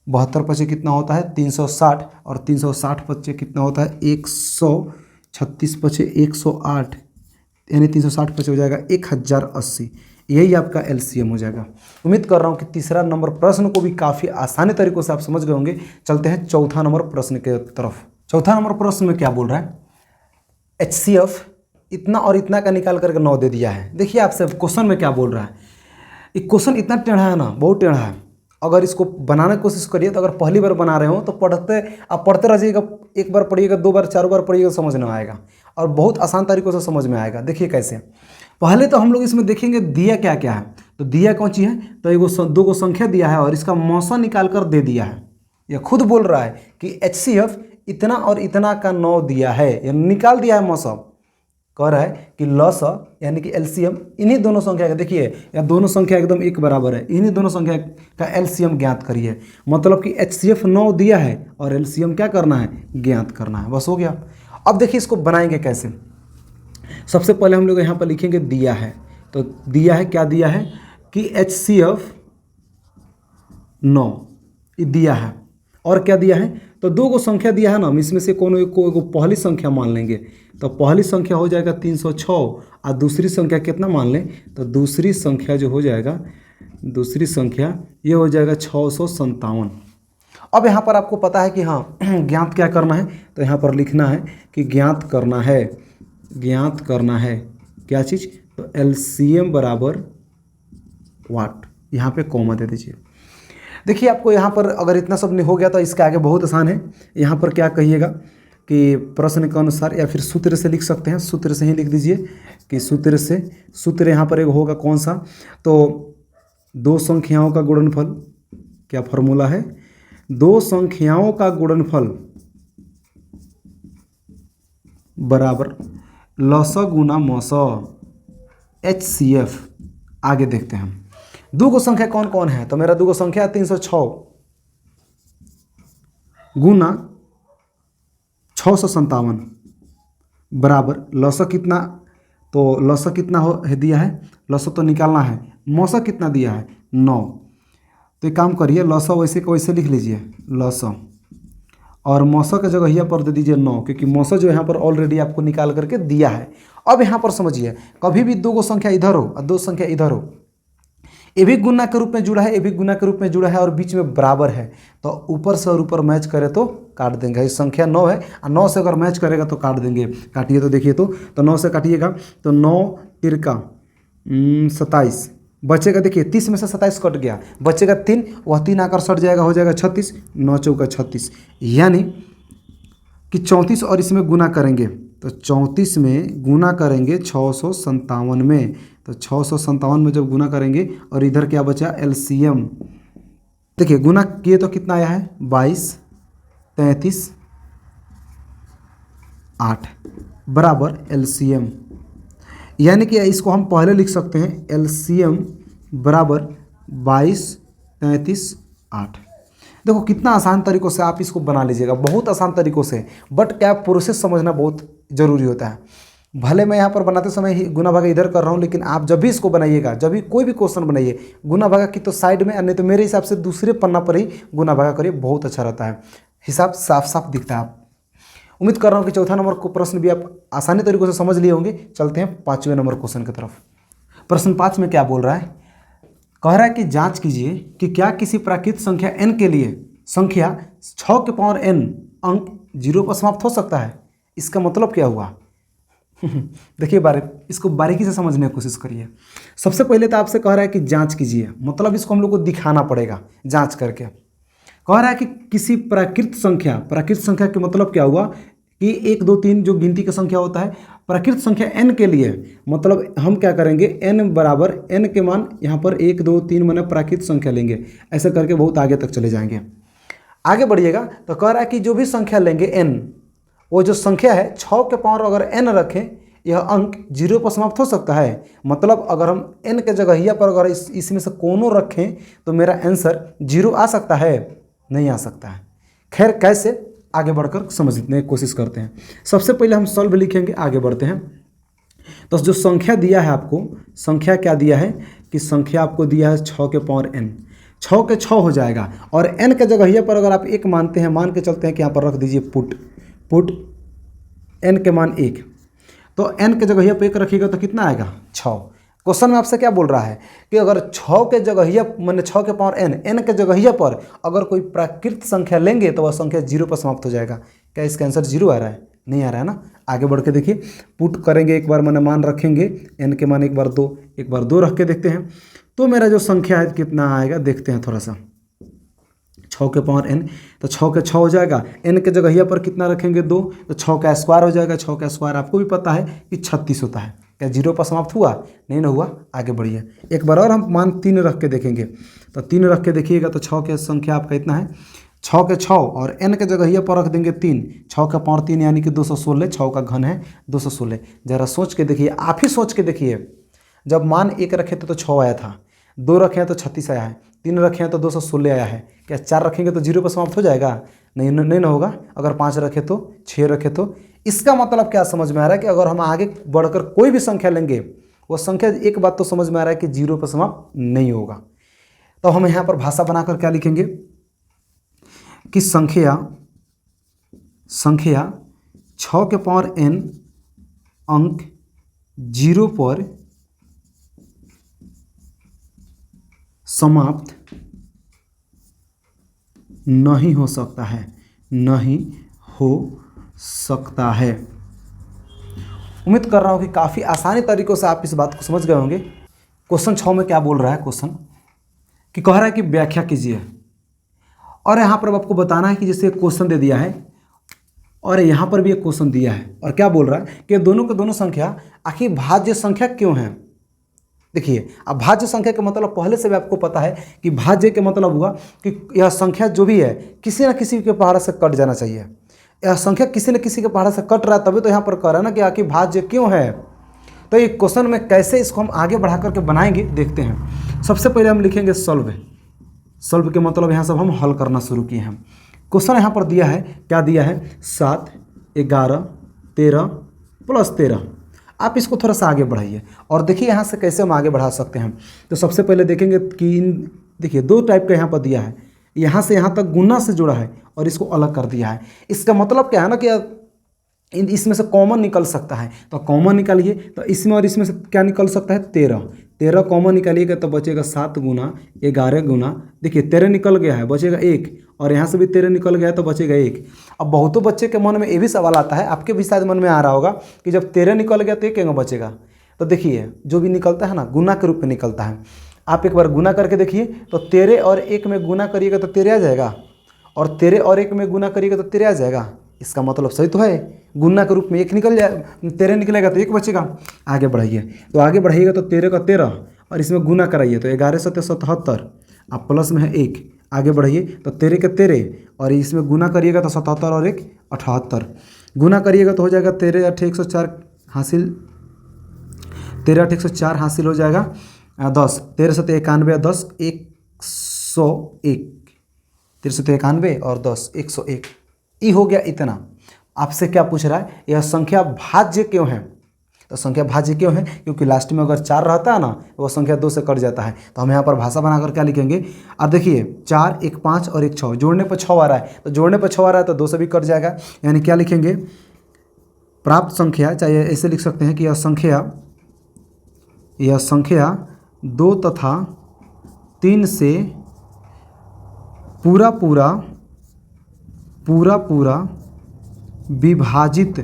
72 पचे कितना होता है 360, और 360 पचे कितना होता है 136 पचे 108, यानी 360 पचे हो जाएगा 1080। यही आपका LCM हो जाएगा। उम्मीद कर रहा हूँ कि तीसरा नंबर प्रश्न को भी काफ़ी आसानी तरीक़ों से आप समझ गए होंगे। चलते हैं चौथा नंबर प्रश्न के तरफ। चौथा नंबर प्रश्न में क्या बोल रहा है, HCF इतना और इतना का निकाल करके 9 दे दिया है। देखिए आपसे क्वेश्चन में क्या बोल रहा है, ये क्वेश्चन इतना टेढ़ा है ना, बहुत टेढ़ा है। अगर इसको बनाने की कोशिश करिए तो अगर पहली बार बना रहे हो तो पढ़ते रहिएगा, एक बार पढ़िएगा, 2 बार 4 बार पढ़िएगा, समझ में आएगा और बहुत आसान तरीक़ों से समझ में आएगा। देखिए कैसे, पहले तो हम लोग इसमें देखेंगे दिया क्या क्या है। तो दिया कौन सी है, तो एगो 2 को संख्या दिया है और इसका मौसा निकाल कर दे दिया है। यह खुद बोल रहा है कि HCF इतना और इतना का 9 दिया है, या निकाल दिया है मौसा। कह रहा है कि लस यानी कि LCM इन्हीं दोनों संख्या का, देखिए या दोनों संख्या एकदम एक बराबर है, इन्हीं दोनों संख्या का LCM ज्ञात करिए। मतलब कि HCF 9 दिया है और LCM क्या करना है, ज्ञात करना है, बस हो गया। अब देखिए इसको बनाएंगे कैसे। सबसे पहले हम लोग यहाँ पर लिखेंगे दिया है, तो दिया है क्या दिया है कि HCF 9 दिया है, और क्या दिया है तो 2 को संख्या दिया है ना, हम इसमें से कोनो को पहली संख्या मान लेंगे। तो पहली संख्या हो जाएगा 306 और दूसरी संख्या कितना मान लें, तो दूसरी संख्या जो हो जाएगा, दूसरी संख्या ये हो जाएगा 657। अब यहाँ पर आपको पता है कि हाँ ज्ञात क्या करना है, तो यहाँ पर लिखना है कि ज्ञात करना है क्या चीज़, तो LCM बराबर वाट, यहाँ पे कॉमा दे दीजिए। देखिए आपको यहाँ पर अगर इतना सब नहीं हो गया तो इसके आगे बहुत आसान है। यहाँ पर क्या कहिएगा कि प्रश्न के अनुसार, या फिर सूत्र से लिख सकते हैं, सूत्र से ही लिख दीजिए कि सूत्र यहाँ पर एक होगा कौन सा, तो 2 संख्याओं का गुणनफल, क्या फॉर्मूला है, 2 संख्याओं का गुणनफल बराबर लस गुना मस HCF। आगे देखते हैं हम दो गो संख्या कौन कौन है। तो मेरा दो गो संख्या 306 गुना 657 बराबर लस कितना, तो लस कितना दिया है, लस तो निकालना है, मौसा कितना दिया है 9। तो एक काम करिए लस वैसे को वैसे लिख लीजिए लस, और मौसा का जगह यहाँ पर दे दीजिए 9, क्योंकि मौसा जो यहाँ पर ऑलरेडी आपको निकाल करके दिया है। अब यहाँ पर समझिए कभी भी दो गो संख्या इधर हो और दो संख्या इधर हो, ये भी गुना के रूप में जुड़ा है, ये भी गुना के रूप में जुड़ा है और बीच में बराबर है, तो ऊपर से और ऊपर मैच करे तो काट देंगे। इस संख्या 9 है और 9 से अगर मैच करेगा तो काट देंगे। काटिए तो देखिए तो 9 से काटिएगा तो 9 तिरका 27 बचेगा। देखिए 30 में से 27 कट गया, बचेगा 3, वह 3 आकर सट जाएगा, हो जाएगा 36, 9 चौका 36, यानी कि 34 और इसमें गुना करेंगे तो 34 में गुना करेंगे 657 में, तो 657 में जब गुना करेंगे और इधर क्या बचा LCM। देखिए गुना किए तो कितना आया है 22 33 8 बराबर LCM, यानी कि इसको हम पहले लिख सकते हैं LCM बराबर 22 33 8। देखो कितना आसान तरीक़ों से आप इसको बना लीजिएगा, बहुत आसान तरीक़ों से, बट क्या प्रोसेस समझना बहुत ज़रूरी होता है। भले मैं यहाँ पर बनाते समय ही गुना भागा इधर कर रहा हूँ, लेकिन आप जब भी इसको बनाइएगा, जब भी कोई भी क्वेश्चन बनाइए, गुना भागा की तो साइड में, नहीं तो मेरे हिसाब से दूसरे पन्ना पर ही गुना भागा करिए, बहुत अच्छा रहता है, हिसाब साफ साफ दिखता है। उम्मीद कर रहा हूँ कि चौथा नंबर को प्रश्न भी आप आसानी तरीक़ों से समझ लिए होंगे। चलते हैं 5वें नंबर क्वेश्चन की तरफ। प्रश्न 5 में क्या बोल रहा है, कह रहा है कि जांच कीजिए कि क्या किसी प्राकृत संख्या n के लिए संख्या 6 के पावर n अंक 0 पर समाप्त हो सकता है। इसका मतलब क्या हुआ देखिए इसको बारीकी से समझने की कोशिश करिए। सबसे पहले तो आपसे कह रहा है कि जांच कीजिए, मतलब इसको हम लोग को दिखाना पड़ेगा जांच करके। कह रहा है कि किसी प्राकृत संख्या के मतलब क्या हुआ कि 1 2 3 जो गिनती का संख्या होता है, प्राकृत संख्या n के लिए मतलब हम क्या करेंगे n बराबर n के मान यहाँ पर 1 2 3 मैंने प्राकृत संख्या लेंगे, ऐसे करके बहुत आगे तक चले जाएंगे। आगे बढ़िएगा तो कह रहा है कि जो भी संख्या लेंगे n, वो जो संख्या है 6 के पावर अगर n रखें, यह अंक 0 पर समाप्त हो सकता है। मतलब अगर हम n के जगह पर अगर इसमें से कोनो रखें तो मेरा आंसर 0 आ सकता है, नहीं आ सकता है। खैर कैसे, आगे बढ़कर समझने की कोशिश करते हैं। सबसे पहले हम सॉल्व लिखेंगे, आगे बढ़ते हैं। तो जो संख्या दिया है आपको, संख्या क्या दिया है कि संख्या आपको दिया है 6 के पावर n, 6 के 6 हो जाएगा, और n के जगह पर अगर आप 1 मानते हैं, मान के चलते हैं कि यहाँ पर रख दीजिए पुट n के मान 1, तो n के जगह पर 1 रखिएगा तो कितना आएगा 6। क्वेश्चन में आपसे क्या बोल रहा है कि अगर 6 के जगह मैंने 6 के पावर n के जगह पर अगर कोई प्राकृत संख्या लेंगे तो वह संख्या 0 पर समाप्त हो जाएगा। क्या इसका आंसर 0 आ रहा है? नहीं आ रहा है ना। आगे बढ़ के देखिए, पुट करेंगे, एक बार मैंने मान रखेंगे n के मान एक बार 2 रख के देखते हैं, तो मेरा जो संख्या है कितना आएगा देखते हैं थोड़ा सा। 6 के पावर n, तो 6 के 6 हो जाएगा, n के जगह पर कितना रखेंगे 2, तो 6 का स्क्वायर हो जाएगा। 6 का स्क्वायर आपको भी पता है कि 36 होता है। क्या 0 पर समाप्त हुआ? नहीं ना हुआ। आगे बढ़िए, एक बार और हम मान 3 रख के देखेंगे, तो 3 रख के देखिएगा तो 6 की संख्या आपका इतना है, 6 के 6 और n के जगह पर रख देंगे 3, 6 का पावर 3 यानी कि 216, 6 का घन है 216। जरा सोच के देखिए, आप ही सोच के देखिए, जब मान 1 रखे थे तो 6 आया था, 2 रखे हैं तो 36 आया है, 3 रखे हैं तो 216 आया है। क्या 4 रखेंगे तो 0 पर समाप्त हो जाएगा? नहीं ना होगा। अगर 5 रखे तो, 6 रखे तो, इसका मतलब क्या समझ में आ रहा है कि अगर हम आगे बढ़कर कोई भी संख्या लेंगे, वो संख्या एक बात तो समझ में आ रहा है कि 0 पर समाप्त नहीं होगा। तो हम यहाँ पर भाषा बनाकर क्या लिखेंगे कि संख्या 6 के पावर n अंक 0 पर समाप्त नहीं हो सकता है, नहीं हो सकता है। उम्मीद कर रहा हूं कि काफ़ी आसानी तरीक़ों से आप इस बात को समझ गए होंगे। क्वेश्चन 6 में क्या बोल रहा है क्वेश्चन कि कह रहा है कि व्याख्या कीजिए, और यहाँ पर आपको बताना है कि जैसे क्वेश्चन दे दिया है और यहाँ पर भी एक क्वेश्चन दिया है, और क्या बोल रहा है कि दोनों के दोनों संख्या आखिर भाज्य संख्या क्यों है। देखिए, अब भाज्य संख्या का मतलब पहले से भी आपको पता है कि भाज्य के मतलब हुआ कि यह संख्या जो भी है किसी न किसी के पहाड़ से कट जाना चाहिए। यह संख्या किसी न किसी के पहाड़ से कट रहा है, तभी तो यहाँ पर कह रहा है ना कि आखिर भाज्य क्यों है। तो ये क्वेश्चन में कैसे इसको हम आगे बढ़ा करके बनाएंगे देखते हैं। सबसे पहले हम लिखेंगे सॉल्व। सॉल्व के मतलब यहाँ सब हम हल करना शुरू किए हैं। क्वेश्चन यहाँ पर दिया है, क्या दिया है, 7, 11, 13 प्लस 13। आप इसको थोड़ा सा आगे बढ़ाइए और देखिए यहाँ से कैसे हम आगे बढ़ा सकते हैं। तो सबसे पहले देखेंगे कि देखिए 2 टाइप का यहाँ पर दिया है, यहाँ से यहाँ तक गुना से जुड़ा है और इसको अलग कर दिया है। इसका मतलब क्या है ना कि इसमें से कॉमन निकल सकता है, तो कॉमन निकालिए। तो इसमें और इसमें से क्या निकल सकता है, 13 कॉमन निकालिएगा तो बचेगा 7 गुना 11 गुना, देखिए 13 निकल गया है, बचेगा 1, और यहाँ से भी 13 निकल गया है तो बचेगा 1। अब बहुतों बच्चे के मन में ये भी सवाल आता है, आपके भी शायद मन में आ रहा होगा कि जब 13 निकल गया तो 1 क्या बचेगा। तो देखिए जो भी निकलता है ना गुना के रूप में निकलता है। आप एक बार गुना करके देखिए, तो 13 और 1 में गुना करिएगा तो 13 आ जाएगा, और 13 और 1 में गुना करिएगा तो 13 आ जाएगा। इसका मतलब सही तो है, गुना के रूप में 1 निकल जाए, 13 निकलेगा तो 1 बचेगा। आगे बढ़ाइए, तो आगे बढ़ाइएगा तो 13 का 13 और इसमें गुना कराइए तो 11 7 77, आप प्लस में है 1। आगे बढ़ाइए तो 13 के 13 और इसमें गुना करिएगा तो 77 और 1 78, गुना करिएगा तो हो जाएगा 13 8 104 हासिल, 13 8 104 हासिल हो जाएगा 10, 13 7 91 10 101, 13 7 91 और 10 101। ये हो गया इतना। आपसे क्या पूछ रहा है, यह संख्या भाज्य क्यों है। तो संख्या भाज्य क्यों है, क्योंकि लास्ट में अगर 4 रहता है ना तो वह संख्या 2 से कट जाता है। तो हम यहाँ पर भाषा बनाकर क्या लिखेंगे, अब देखिए 4 1 5 और 1 6, जोड़ने पर 6 आ रहा है, तो जोड़ने पर 6 आ रहा है तो 2 से भी कट जाएगा। यानी क्या लिखेंगे, प्राप्त संख्या, चाहे ऐसे लिख सकते हैं कि यह संख्या 2 तथा 3 से पूरा पूरा विभाजित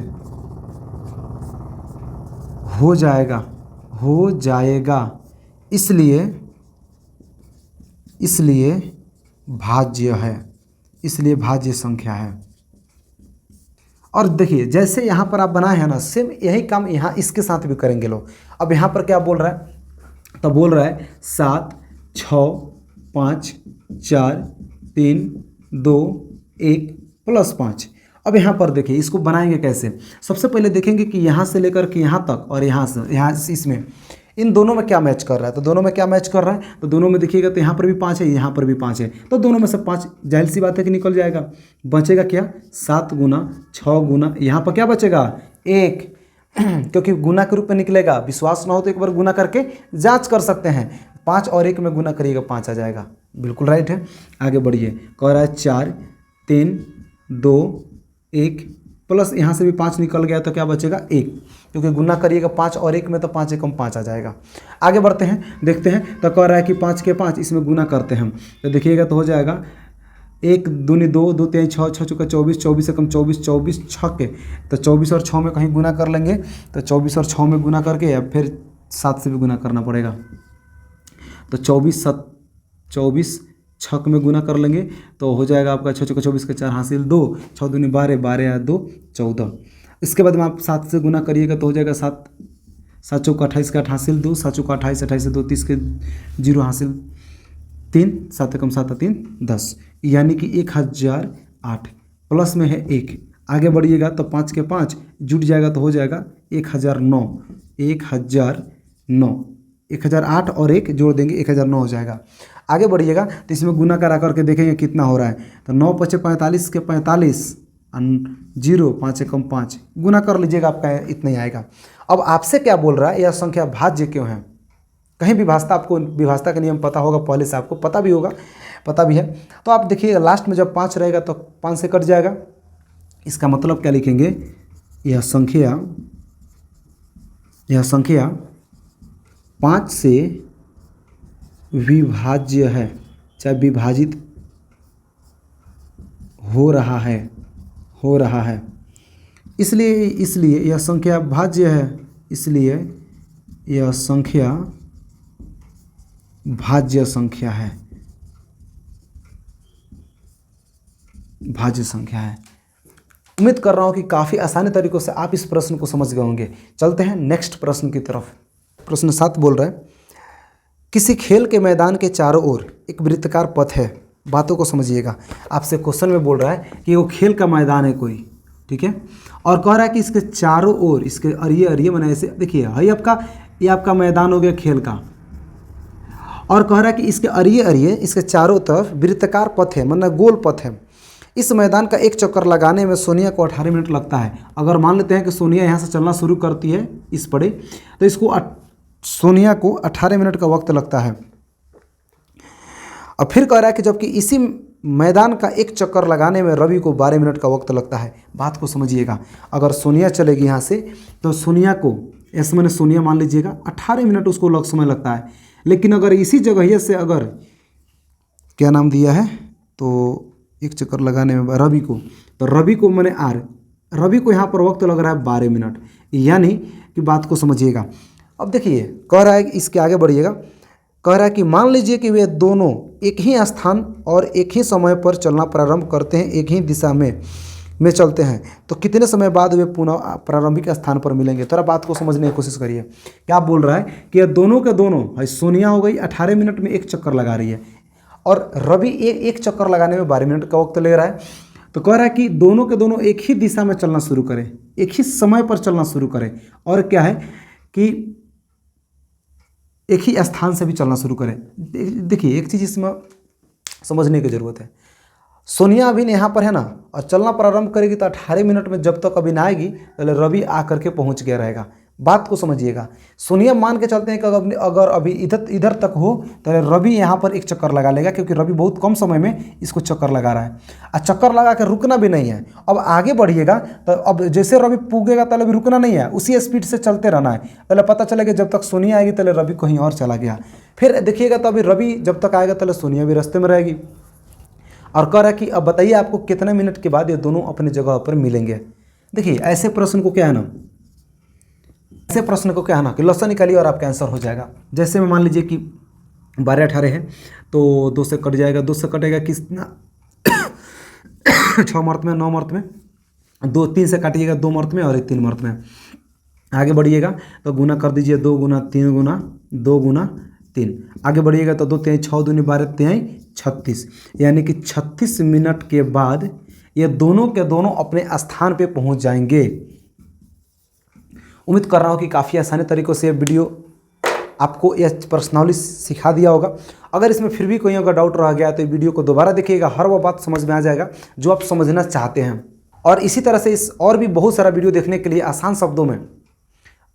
हो जाएगा, इसलिए भाज्य है, इसलिए भाज्य संख्या है। और देखिए जैसे यहाँ पर आप बनाए हैं ना, सेम यही काम यहाँ इसके साथ भी करेंगे लोग। अब यहाँ पर क्या बोल रहा है, तो बोल रहा है 7 6 5 4 3 2 1 प्लस 5। अब यहाँ पर देखिए इसको बनाएंगे कैसे। सबसे पहले देखेंगे कि यहाँ से लेकर के यहाँ तक और यहाँ से इसमें, इन दोनों में क्या मैच कर रहा है। तो दोनों में क्या मैच कर रहा है, तो दोनों में देखिएगा तो यहाँ पर भी 5 है, यहाँ पर भी 5 है, तो दोनों में से 5 जाहिर सी बात है कि निकल जाएगा। बचेगा क्या, 7 गुना 6 गुना, यहाँ पर क्या बचेगा 1, क्योंकि गुना के रूप में निकलेगा। विश्वास ना हो तो एक बार गुना करके जाँच कर सकते हैं। 5 और 1 में गुना करिएगा 5 आ जाएगा, बिल्कुल राइट है। आगे बढ़िए, कह रहा है 4 3 2 1 प्लस यहाँ से भी 5 निकल गया तो क्या बचेगा 1, क्योंकि गुना करिएगा 5 और 1 में तो 5 एकम 5 आ जाएगा। आगे बढ़ते हैं, देखते हैं। तो कह रहा है कि 5 के 5 इसमें गुना करते हैं, तो देखिएगा तो हो जाएगा 1 दूनी 2 2 3 6 6 चौका 24 24 एकम 24 24 6 के, तो 24 और 6 में कहीं गुना कर लेंगे, तो 24 और 6 में गुना करके अब फिर 7 से भी गुना करना पड़ेगा। तो 24 6 में गुना कर लेंगे तो हो जाएगा आपका 6 चौका 24 के 4 हासिल 2, 6 दूनी 12 12 या 2 14। इसके बाद में आप 7 से गुना करिएगा तो हो जाएगा 7 चौका 28 का 8 हासिल 2, 7 चौका 28 28 से 2 30 के 0 हासिल 3, 7 एकम 7 3 10, यानी कि 1008 प्लस में है 1। आगे बढ़िएगा तो 5 के 5 जुट जाएगा तो हो जाएगा 1009, 1008 और 1 जोड़ देंगे 1009 हो जाएगा। आगे बढ़िएगा तो इसमें गुना करा करके देखेंगे कितना हो रहा है। तो 9 5 45 के 45 0 5 एकम 5, गुना कर लीजिएगा, आपका इतना ही आएगा। अब आपसे क्या बोल रहा है, यह संख्या भाज्य क्यों है। कहीं विभाजता, आपको विभाजता का नियम पता होगा, पहले से आपको पता भी होगा, पता भी है। तो आप देखिएगा लास्ट में जब 5 रहेगा तो 5 से कट जाएगा। इसका मतलब क्या लिखेंगे, यह संख्या 5 से विभाज्य है, चाहे विभाजित हो रहा है, इसलिए यह संख्या भाज्य है, इसलिए यह संख्या भाज्य संख्या है, भाज्य संख्या है। उम्मीद कर रहा हूँ कि काफ़ी आसानी तरीक़ों से आप इस प्रश्न को समझ गए होंगे। चलते हैं नेक्स्ट प्रश्न की तरफ। प्रश्न 7 बोल रहा है, किसी खेल के मैदान के चारों ओर एक वृत्ताकार पथ है। बातों को समझिएगा। आपसे क्वेश्चन में बोल रहा है कि वो खेल का मैदान है कोई, ठीक है। और कह रहा है कि इसके चारों ओर इसके अरिये अरिये मैंने ऐसे देखिए है आपका, ये आपका मैदान हो गया खेल का। और कह रहा है कि इसके अरिये अरिये इसके चारों तरफ वृत्ताकार पथ है, मतलब गोल पथ है। इस मैदान का एक चक्कर लगाने में सोनिया को 18 मिनट लगता है। अगर मान लेते हैं कि सोनिया यहाँ से चलना शुरू करती है इस पड़े, तो इसको सोनिया को 18 मिनट का वक्त लगता है। और फिर कह रहा है कि जबकि इसी मैदान का एक चक्कर लगाने में रवि को 12 मिनट का वक्त लगता है। बात को समझिएगा, अगर सोनिया चलेगी यहाँ से तो सोनिया को, ऐसे मैंने सोनिया मान लीजिएगा, 18 मिनट उसको समय लगता है। लेकिन अगर इसी जगह से अगर क्या नाम दिया है, तो एक चक्कर लगाने में रवि को, तो रवि को मैंने रवि को यहाँ पर वक्त लग रहा है 12 मिनट। यानी कि बात को समझिएगा। अब देखिए कह रहा है कि इसके आगे बढ़िएगा, कह रहा है कि मान लीजिए कि वे दोनों एक ही स्थान और एक ही समय पर चलना प्रारंभ करते हैं, एक ही दिशा में चलते हैं, तो कितने समय बाद वे पुनः प्रारंभिक स्थान पर मिलेंगे। थोड़ा बात को समझने की कोशिश करिए। क्या बोल रहा है कि ये दोनों के दोनों, सोनिया हो गई 18 मिनट में एक चक्कर लगा रही है और रवि एक चक्कर लगाने में 12 मिनट का वक्त ले रहा है। तो कह रहा है कि दोनों के दोनों एक ही दिशा में चलना शुरू करें, एक ही समय पर चलना शुरू करें, और क्या है कि एक ही स्थान से भी चलना शुरू करें। देखिए एक चीज़ इसमें समझने की ज़रूरत है। सोनिया अभी यहाँ पर है ना, और चलना प्रारंभ करेगी तो 18 मिनट में जब तक अभी ना आएगी तो रवि आकर के पहुँच गया रहेगा। बात को समझिएगा। सोनिया मान के चलते हैं कि अगर अभी इधर तक हो तो रवि यहाँ पर एक चक्कर लगा लेगा, क्योंकि रवि बहुत कम समय में इसको चक्कर लगा रहा है और चक्कर लगा के रुकना भी नहीं है। अब आगे बढ़िएगा तो अब जैसे रवि पूगेगा तो अभी रुकना नहीं है, उसी स्पीड से चलते रहना है। पहले पता चलेगा जब तक सोनिया आएगी तो रवि कहीं और चला गया। फिर देखिएगा तो अभी रवि जब तक आएगा तो सोनिया भी रास्ते में रहेगी। और कह रहा है कि अब बताइए आपको कितने मिनट के बाद ये दोनों अपनी जगह पर मिलेंगे। देखिए ऐसे प्रश्न को क्या है ना, ऐसे प्रश्न को क्या है ना कि लसन निकालिए और आपका आंसर हो जाएगा। जैसे में मान लीजिए कि 12-18 है तो 2 से कट जाएगा, 2 से कटेगा कितना 6 मर्त में, 9 मर्त में, 3 से काटिएगा 2 मर्त में और 1 3 मर्त में। आगे बढ़िएगा तो गुना कर दीजिए 2 गुना 3 गुना 2 गुना 3। आगे बढ़िएगा तो 2 3 6 दूनी 12 3 36, यानी कि 36 मिनट के बाद ये दोनों के दोनों अपने स्थान पे पहुंच जाएंगे। उम्मीद कर रहा हूँ कि काफ़ी आसानी तरीक़ों से वीडियो आपको यह प्रश्नावली सिखा दिया होगा। अगर इसमें फिर भी कोई अगर डाउट रह गया तो वीडियो को दोबारा देखिएगा, हर वो बात समझ में आ जाएगा जो आप समझना चाहते हैं। और इसी तरह से इस और भी बहुत सारा वीडियो देखने के लिए आसान शब्दों में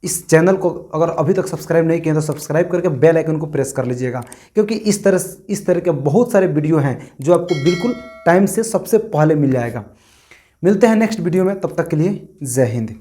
इस चैनल को अगर अभी तक सब्सक्राइब नहीं किया तो सब्सक्राइब करके बेल आइकन को प्रेस कर लीजिएगा, क्योंकि इस तरह के बहुत सारे वीडियो हैं जो आपको बिल्कुल टाइम से सबसे पहले मिल जाएगा। मिलते हैं नेक्स्ट वीडियो में, तब तक के लिए जय हिंद।